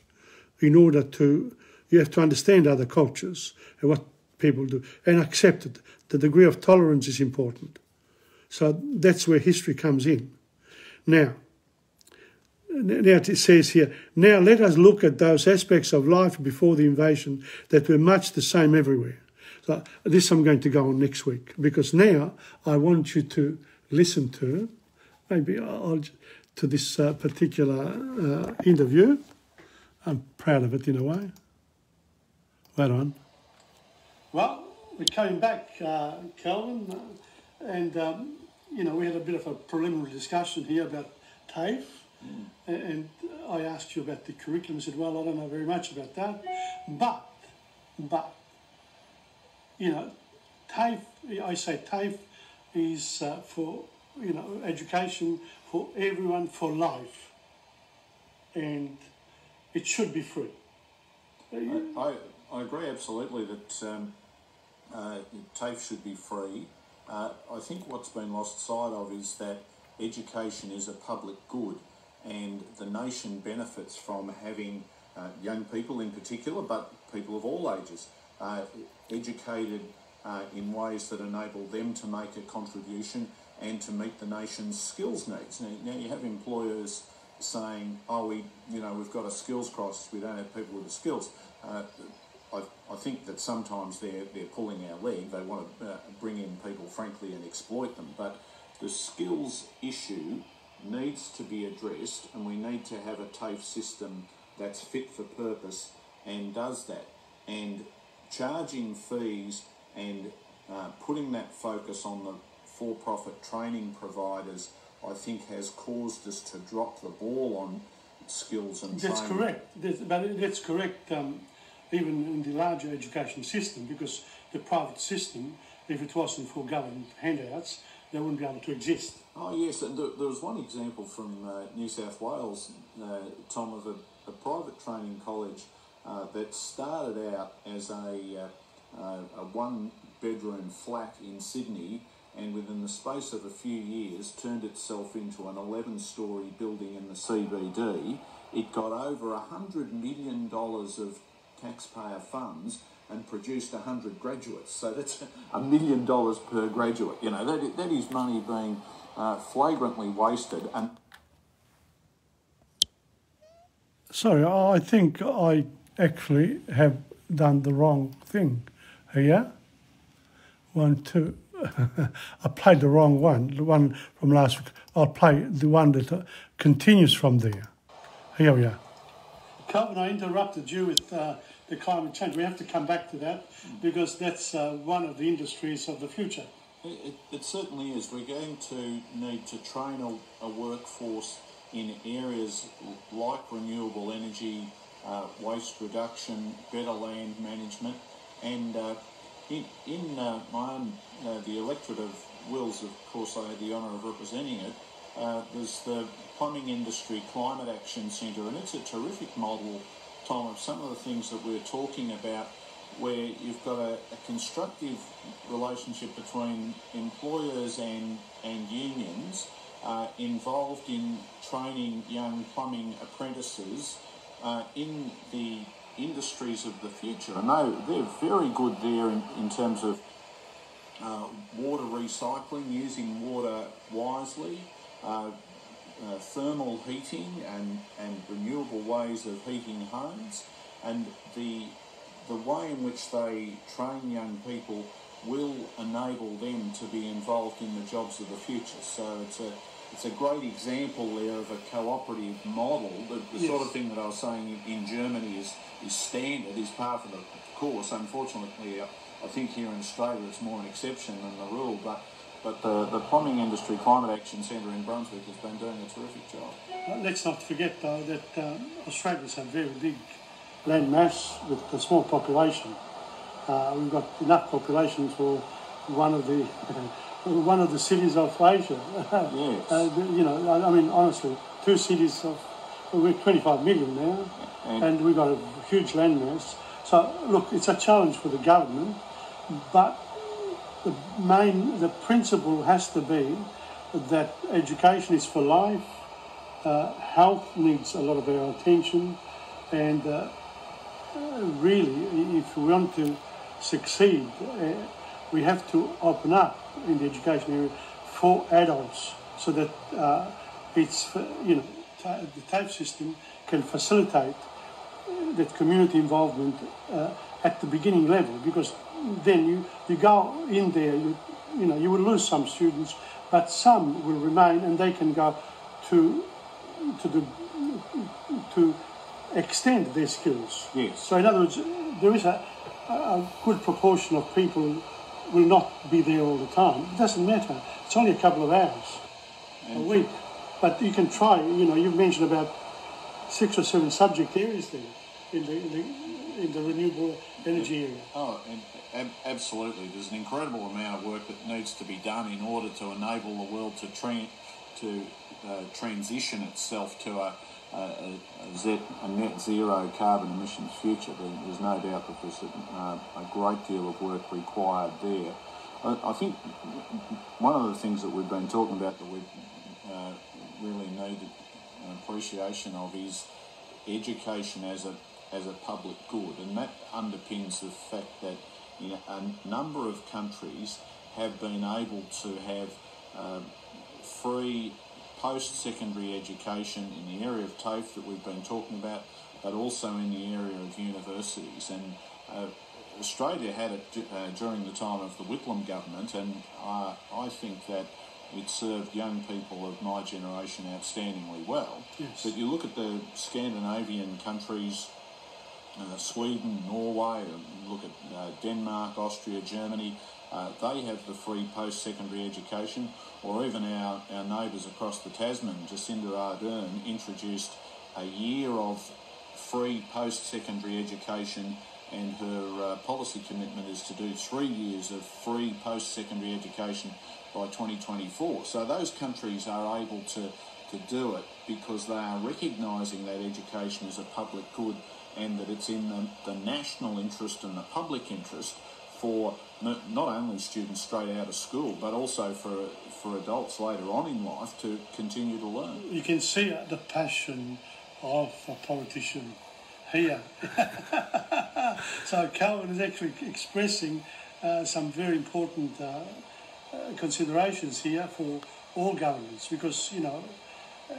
in order to, you have to understand other cultures and what people do and accept it. The degree of tolerance is important. So that's where history comes in. Now it says here, now let us look at those aspects of life before the invasion that were much the same everywhere. So this I'm going to go on next week, because now I want you to listen to, to this particular interview. I'm proud of it in a way. Right on. Well, we're coming back, Calvin, and we had a bit of a preliminary discussion here about TAFE. And I asked you about the curriculum. I said, well, I don't know very much about that. But TAFE, I say TAFE is for, education for everyone for life. And it should be free. I agree absolutely that TAFE should be free. I think what's been lost sight of is that education is a public good, and the nation benefits from having young people in particular, but people of all ages, educated in ways that enable them to make a contribution and to meet the nation's skills needs. Now you have employers saying, we've got a skills crisis, we don't have people with the skills. I think that sometimes they're pulling our leg. They want to bring in people, frankly, and exploit them. But the skills issue needs to be addressed, and we need to have a TAFE system that's fit for purpose and does that. And charging fees and putting that focus on the for-profit training providers, I think, has caused us to drop the ball on skills and training. That's correct. That's correct. Even in the larger education system, because the private system, if it wasn't for government handouts, they wouldn't be able to exist. Oh yes, and there was one example from New South Wales, Tom, of a private training college that started out as a one-bedroom flat in Sydney, and within the space of a few years turned itself into an 11-storey building in the CBD. It got over $100 million of taxpayer funds and produced 100 graduates. So that's $1 million per graduate. That is money being flagrantly wasted. And sorry, I think I actually have done the wrong thing here. 1, 2. I played the wrong one, the one from last week. I'll play the one that continues from there. Here we are. Calvin, I interrupted you with the climate change. We have to come back to that, because that's one of the industries of the future. It certainly is. We're going to need to train a workforce in areas like renewable energy, waste reduction, better land management, and in my own, the electorate of Wills, of course, I had the honour of representing it. There's the Plumbing Industry Climate Action Centre, and it's a terrific model, Tom, of some of the things that we're talking about, where you've got a constructive relationship between employers and unions, involved in training young plumbing apprentices in the industries of the future. And they're very good there in terms of water recycling, using water wisely, thermal heating and renewable ways of heating homes, and the way in which they train young people will enable them to be involved in the jobs of the future. So it's a great example there of a cooperative model. The sort of thing that I was saying in Germany is standard, is part of the course. Unfortunately, I think here in Australia it's more an exception than the rule, but the Plumbing Industry Climate Action Centre in Brunswick has been doing a terrific job. Let's not forget, though, that Australia's a very big land mass with a small population. We've got enough population for one of the cities of Asia. Yes. You know, I mean, honestly, two cities of, we're 25 million now, and we've got a huge land mass. So, look, it's a challenge for the government, but the principle has to be that education is for life, health needs a lot of our attention, and really, if we want to succeed, we have to open up in the education area for adults, so that it's, you know, the TAFE system can facilitate that community involvement at the beginning level, because then you go in there, you know, you will lose some students, but some will remain and they can go to extend their skills. Yes. So in other words, there is a good proportion of people who will not be there all the time. It doesn't matter. It's only a couple of hours a week. But you can try, you know, you've mentioned about 6 or 7 subject areas there in the renewable energy area. Oh, and absolutely. There's an incredible amount of work that needs to be done in order to enable the world to transition itself to a net zero carbon emissions future. There's no doubt that there's a great deal of work required there. I think one of the things that we've been talking about that we really need an appreciation of is education as a public good, and that underpins the fact that a number of countries have been able to have free post-secondary education in the area of TAFE that we've been talking about, but also in the area of universities. And Australia had it during the time of the Whitlam government, and I think that it served young people of my generation outstandingly well. Yes. But you look at the Scandinavian countries, Sweden, Norway, look at Denmark, Austria, Germany, they have the free post-secondary education, or even our neighbours across the Tasman, Jacinda Ardern, introduced a year of free post-secondary education, and her policy commitment is to do 3 years of free post-secondary education by 2024. So those countries are able to do it because they are recognising that education is a public good, and that it's in the national interest and the public interest for not only students straight out of school, but also for adults later on in life to continue to learn. You can see the passion of a politician here. So Calvin is actually expressing some very important considerations here for all governments, because, you know,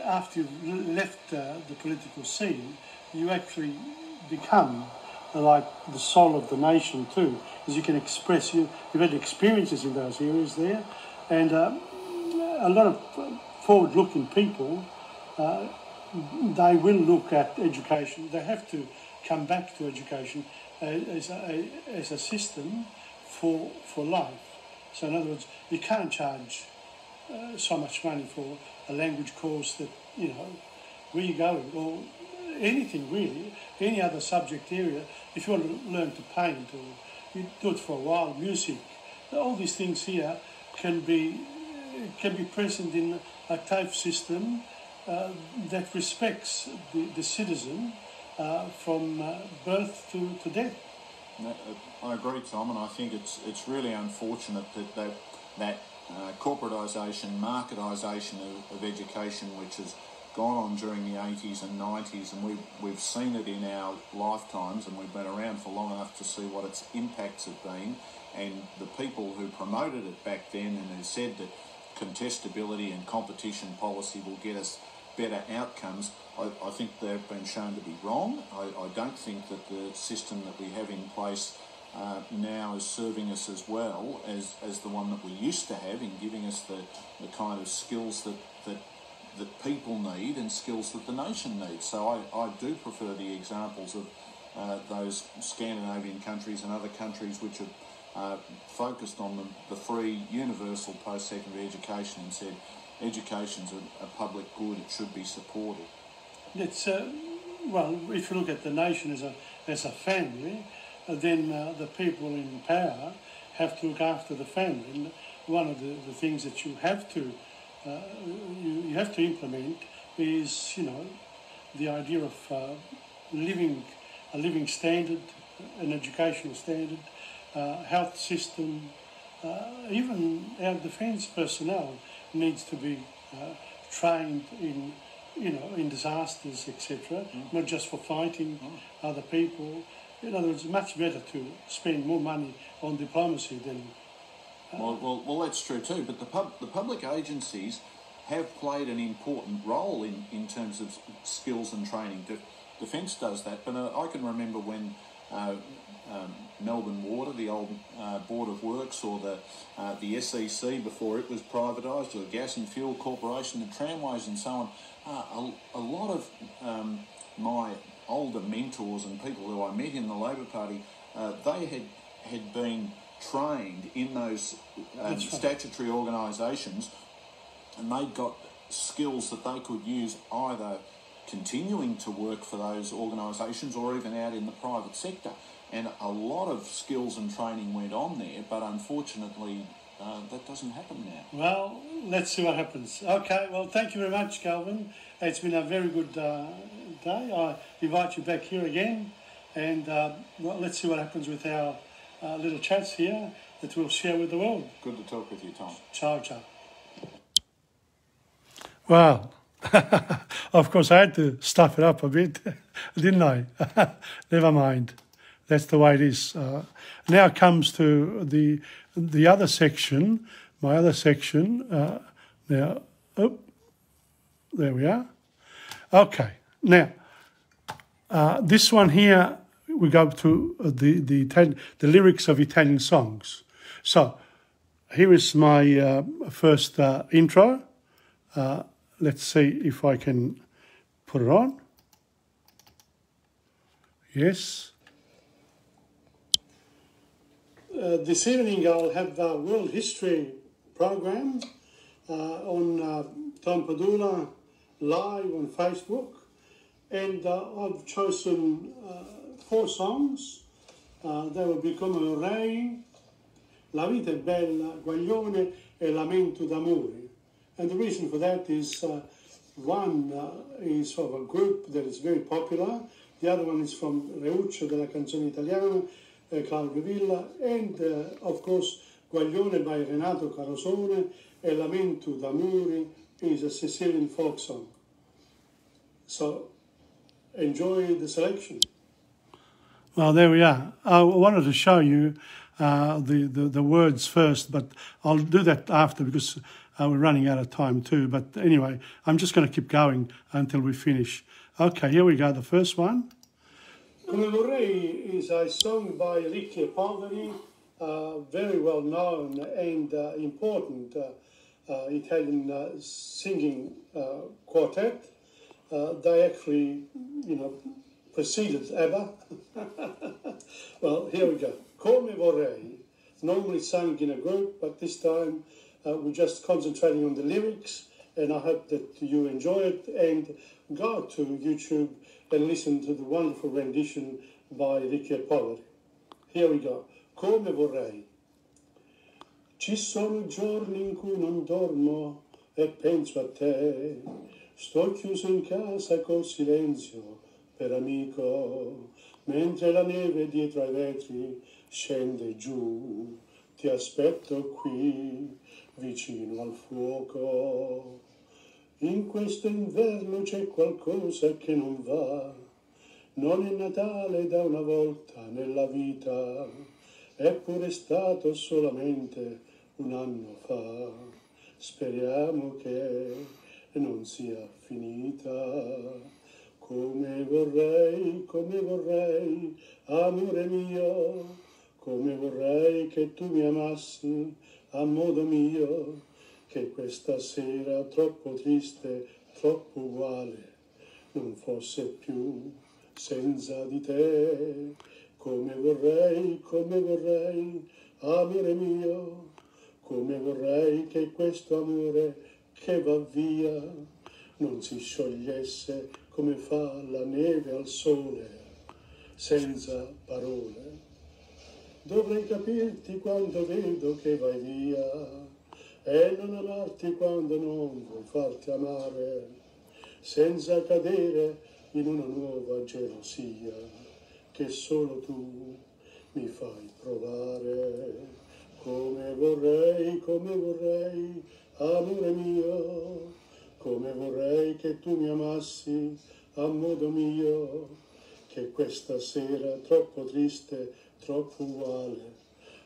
after you've left the political scene, you actually become like the soul of the nation too, as you can express. You've had experiences in those areas there, and a lot of forward-looking people, they will look at education. They have to come back to education as a system for life. So in other words, you can't charge so much money for a language course that, you know, where you going, or anything really, any other subject area. If you want to learn to paint, or you do it for a while, music, all these things here can be present in a TAFE system that respects the citizen from birth to death. I agree, Tom, and I think it's really unfortunate that corporatisation, marketisation of education, which has gone on during the 80s and 90s, and we've seen it in our lifetimes, and we've been around for long enough to see what its impacts have been. And the people who promoted it back then and who said that contestability and competition policy will get us better outcomes, I think they've been shown to be wrong. I don't think that the system that we have in place now is serving us as well as the one that we used to have in giving us the kind of skills that people need and skills that the nation needs. So I do prefer the examples of those Scandinavian countries and other countries which have focused on the free universal post-secondary education and said education's a public good, it should be supported. It's well, if you look at the nation as a family, then the people in power have to look after the family. And one of the things that you have to implement is, you know, the idea of a living standard, an educational standard, health system, even our defence personnel needs to be trained in, you know, in disasters, etc. Not just for fighting other people. In other words, it's much better to spend more money on diplomacy than. Well, that's true too. But the public agencies have played an important role in terms of skills and training. Defence does that, but I can remember when Melbourne Water, the old Board of Works, or the SEC before it was privatised, or the Gas and Fuel Corporation, the tramways and so on, a lot of my older mentors and people who I met in the Labor Party, they had been trained in those statutory organisations, and they'd got skills that they could use either continuing to work for those organisations or even out in the private sector. And a lot of skills and training went on there, but unfortunately that doesn't happen now. Well, let's see what happens. Okay, well, thank you very much, Calvin. It's been a very good day. I invite you back here again, and well, let's see what happens with our little chats here that we'll share with the world. Good to talk with you, Tom. Ciao, ciao. Well, of course I had to stuff it up a bit, didn't I? Never mind. That's the way it is. Now comes to the other section, my other section. Now, oh, there we are. Okay, now this one here, we go to the lyrics of Italian songs. So here is my first intro. Let's see if I can put it on. Yes. This evening I'll have a world history program on Tom Padula live on Facebook, and I've chosen 4 songs. They will be Come vorrei, La vita è bella, Guaglione e Lamento d'amore. And the reason for that is one is of a group that is very popular, the other one is from Reuccio della canzone italiana, Claudio Villa, and of course Guaglione by Renato Carosone e Lamento d'amore is a Sicilian folk song. So enjoy the selection. Well, there we are. I wanted to show you the words first, but I'll do that after because we're running out of time too. But anyway, I'm just going to keep going until we finish. Okay, here we go. The first one. Come vorrei is a song by Ricchi e Poveri, very well known and important Italian singing quartet. They actually, you know, preceded ABBA. Well, here we go. Come vorrei, normally sung in a group, but this time we're just concentrating on the lyrics, and I hope that you enjoy it, and go to YouTube and listen to the wonderful rendition by Ricchi e Poveri. Here we go. Come vorrei. Ci sono giorni in cui non dormo e penso a te. Sto chiuso in casa col silenzio per amico, mentre la neve dietro ai vetri scende giù. Ti aspetto qui, vicino al fuoco. In questo inverno c'è qualcosa che non va, non è Natale da una volta nella vita, eppure è stato solamente un anno fa. Speriamo che non sia finita. Come vorrei, amore mio, come vorrei che tu mi amassi a modo mio, che questa sera troppo triste, troppo uguale, non fosse più senza di te. Come vorrei, amore mio, come vorrei che questo amore che va via non si sciogliesse come fa la neve al sole, senza parole. Dovrei capirti quando vedo che vai via e non amarti quando non vuoi farti amare, senza cadere in una nuova gelosia che solo tu mi fai provare. Come vorrei, amore mio, come vorrei che tu mi amassi a modo mio, che questa sera troppo triste, troppo uguale,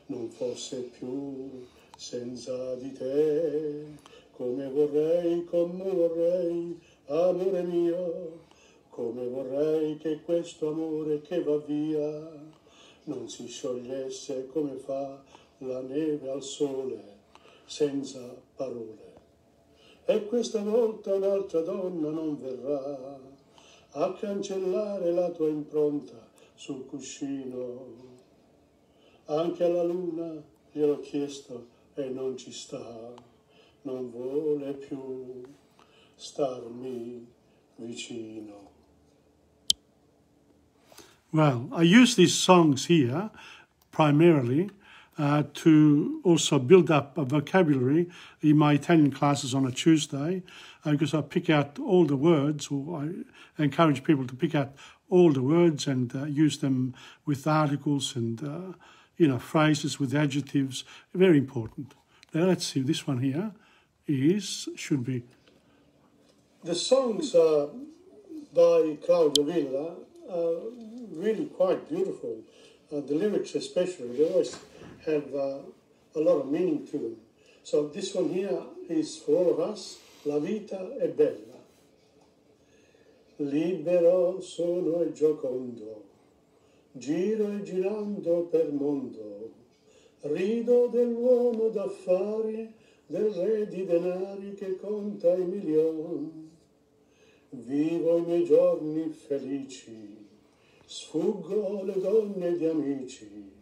non fosse più senza di te. Come vorrei, amore mio, come vorrei che questo amore che va via non si sciogliesse come fa la neve al sole, senza parole. E questa volta un'altra donna non verrà a cancellare la tua impronta sul cuscino. Anche alla luna gliel'ho chiesto e non ci sta, non vuole più starmi vicino. Well, I use these songs here primarily to also build up a vocabulary in my Italian classes on a Tuesday, because I pick out all the words, or I encourage people to pick out all the words and use them with articles and phrases with adjectives. Very important. Now let's see, this one here should be. The songs by Claudio Villa are really quite beautiful. The lyrics especially, they always have a lot of meaning to them. So this one here is for all of us. La vita è bella. Libero sono e giocondo, giro e girando per mondo, rido dell'uomo d'affari, del re di denari che conta i milioni. Vivo i miei giorni felici, sfuggo le donne di amici.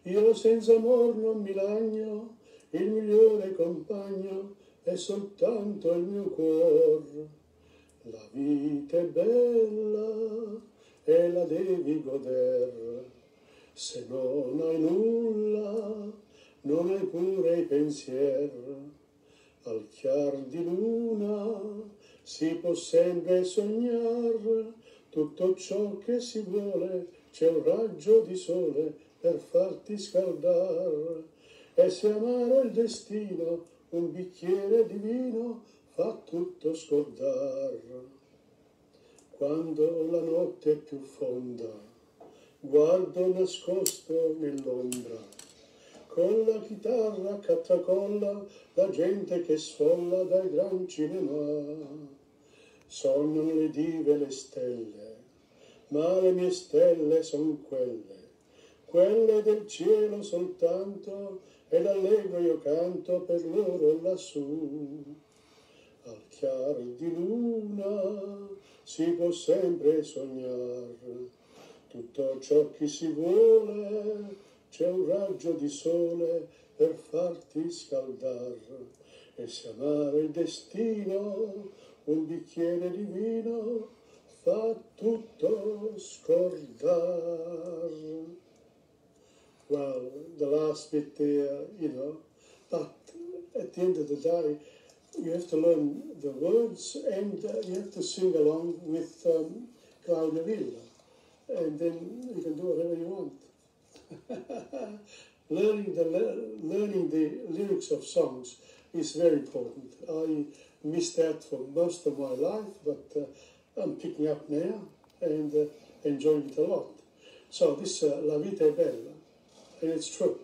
Io senza amor non mi lagno, il migliore compagno è soltanto il mio cuor. La vita è bella e la devi goder. Se non hai nulla, non hai pure i pensier. Al chiar di luna si può sempre sognar, tutto ciò che si vuole, c'è un raggio di sole per farti scaldar. E se amaro il destino, un bicchiere di vino fa tutto scordar. Quando la notte è più fonda, guardo nascosto nell'ombra, con la chitarra che tracolla la gente che sfolla dal gran cinema. Sognano le dive le stelle, ma le mie stelle son quelle del cielo soltanto, ed allegro io canto per loro lassù. Al chiar di luna si può sempre sognar, tutto ciò che si vuole, c'è un raggio di sole per farti scaldar. E se amare il destino, un bicchiere di vino fa tutto scordar. Well, the last bit there, but at the end of the day, you have to learn the words and you have to sing along with Claudia Villa, and then you can do whatever you want. Learning the lyrics of songs is very important. I missed out for most of my life, but I'm picking up now and enjoying it a lot. So this La Vita è Bella, and it's true.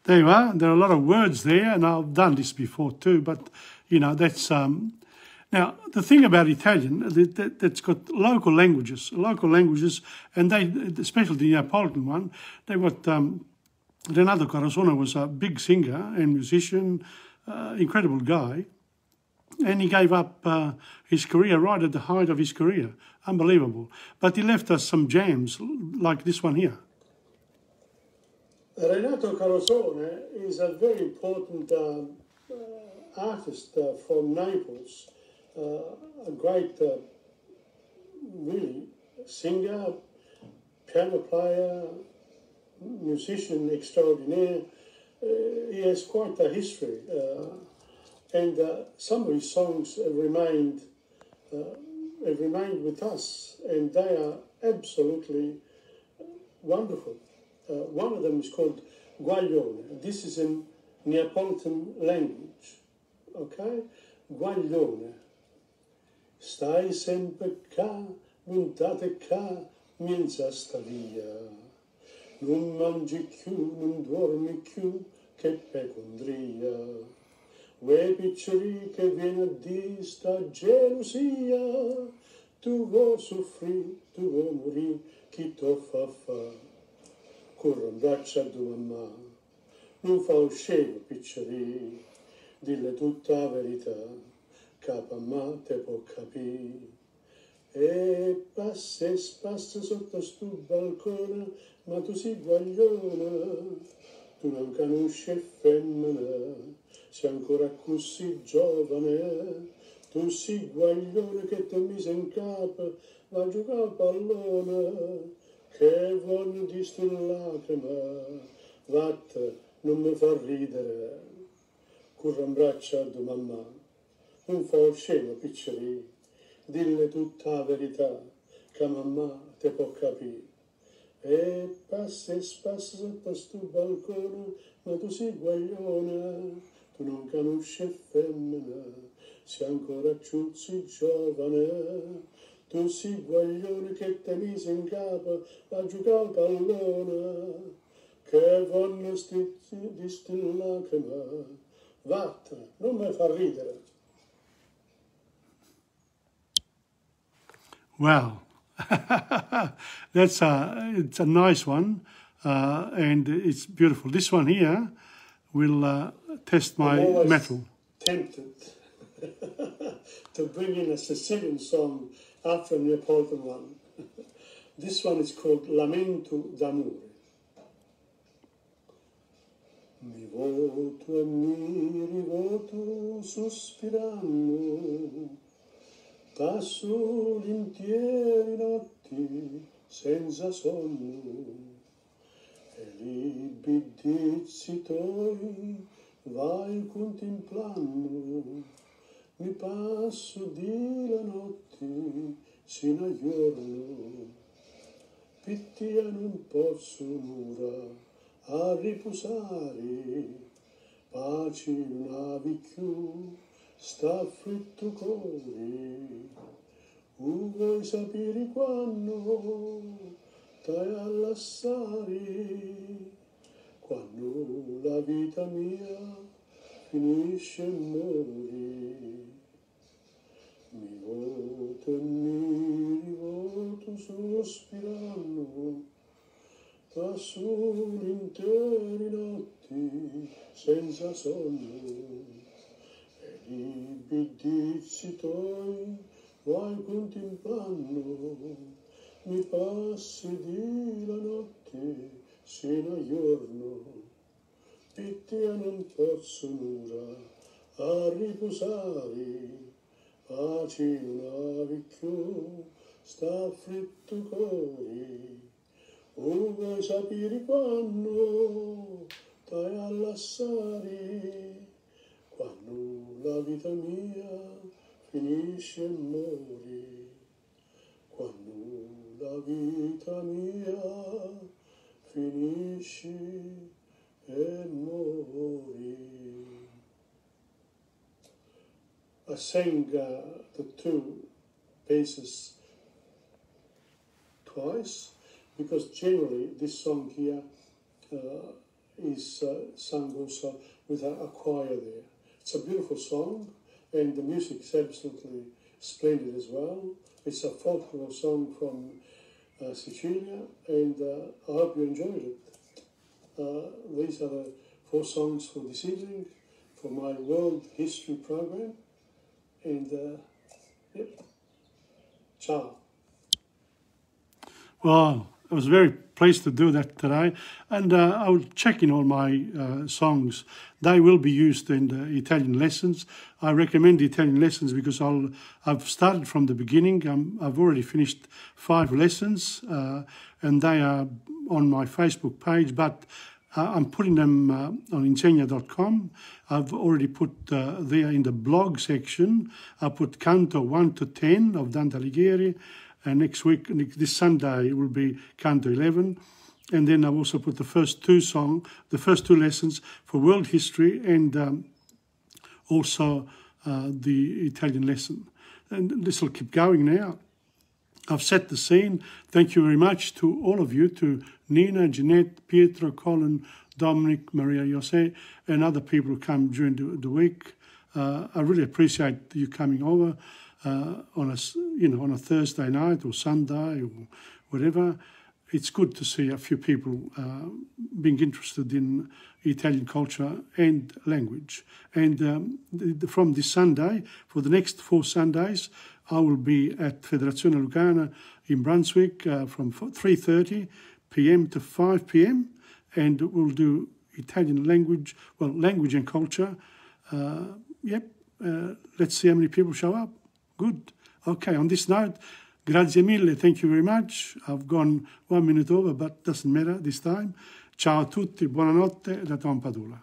There you are. There are a lot of words there, and I've done this before too, but, you know, that's... Now, the thing about Italian, that's got local languages, and they, especially the Neapolitan one, they've got... Renato Carosone was a big singer and musician, incredible guy, and he gave up his career right at the height of his career. Unbelievable. But he left us some jams like this one here. Renato Carosone is a very important artist from Naples, a great, really, singer, piano player, musician extraordinaire. He has quite a history, and some of his songs have remained with us, and they are absolutely wonderful. One of them is called Guaglione. This is in Neapolitan language, okay? Guaglione. Stai sempre qua, puntate qua, mienza sta via. Non mangi più, non dormi più, che pecondria. Uè piccoli che viene a di sta gelosia. Tu vuoi soffrire, tu vuoi morire, chi t'o fa fa? Corro in braccio a tua mamma, non fa uscire piccoli, dille tutta la verità, capa ma te può capire. E passa e spassa sotto sto balcone, ma tu sei guaglione, tu non conosci femmina, sei ancora così giovane, tu sei guaglione che ti mise in capo, va a giocare a pallone, che voglio di sto lacrima, vatte, non mi fa ridere, corro in braccio a tua mamma, non fa scemo piccoli, dille tutta la verità, che mamma te può capire. E passa e spassa sotto sto balcone, ma tu sei guaglione, tu non conosci femmina, sei ancora ciuzzi giovane, tu sei guaglione che te mise in capo a giocare al pallone, che voglio di sti lacrima, vattene, non mi fa ridere. Wow, it's a nice one, and it's beautiful. This one here will test my metal. Tempted to bring in a Sicilian song after a Neapolitan one. This one is called Lamento d'amore. Mi voto e mi rivoto sospirando, passo l'intieri notti senza sonno, e li bidizzi tuoi vai contemplando, mi passo di la notte sino a giorno, pittia non posso un'ora a riposare, pace non avi più, sta afflitto cuore, vuoi sapere quando stai a lasciare, quando la vita mia finisce e muore. Mi voto e mi rivoto sospirando, passo intere notti senza sonno, e i bidizi tuoi vai contemplando, mi passi di la notte sino a giorno, pittia non posso un'ora a riposare, pace non avi più, sta afflitto cuore, vuoi sapere quando stai a lasciare, quando la vita mia finisce e muore, quando la vita mia finisce e muore. I sang the two pieces twice, because generally this song here is sung also with a choir there. It's a beautiful song, and the music is absolutely splendid as well. It's a folklore song from Sicilia, and I hope you enjoyed it. These are the 4 songs for this evening for my World History program, and yep, ciao. Well, I was very pleased to do that today, and I will check in all my songs. They will be used in the Italian lessons. I recommend the Italian lessons because I've started from the beginning. I've already finished 5 lessons, and they are on my Facebook page, but I'm putting them on Insegna.com. I've already put there in the blog section, I put Canto 1 to 10 of Dante Alighieri, and next week, this Sunday, will be Canto 11. And then I've also put the first 2 lessons for world history, and also the Italian lesson. And this will keep going now. I've set the scene. Thank you very much to all of you, to Nina, Jeanette, Pietro, Colin, Dominic, Maria Jose, and other people who come during the week. I really appreciate you coming over on a Thursday night or Sunday or whatever. It's good to see a few people being interested in Italian culture and language. And from this Sunday, for the next 4 Sundays, I will be at Federazione Lucana in Brunswick from 3:30 p.m. to 5 p.m. and we'll do Italian language, language and culture. Let's see how many people show up. Good. Okay, on this note, grazie mille, thank you very much. I've gone 1 minute over, but doesn't matter this time. Ciao a tutti, buonanotte da Tom Padula.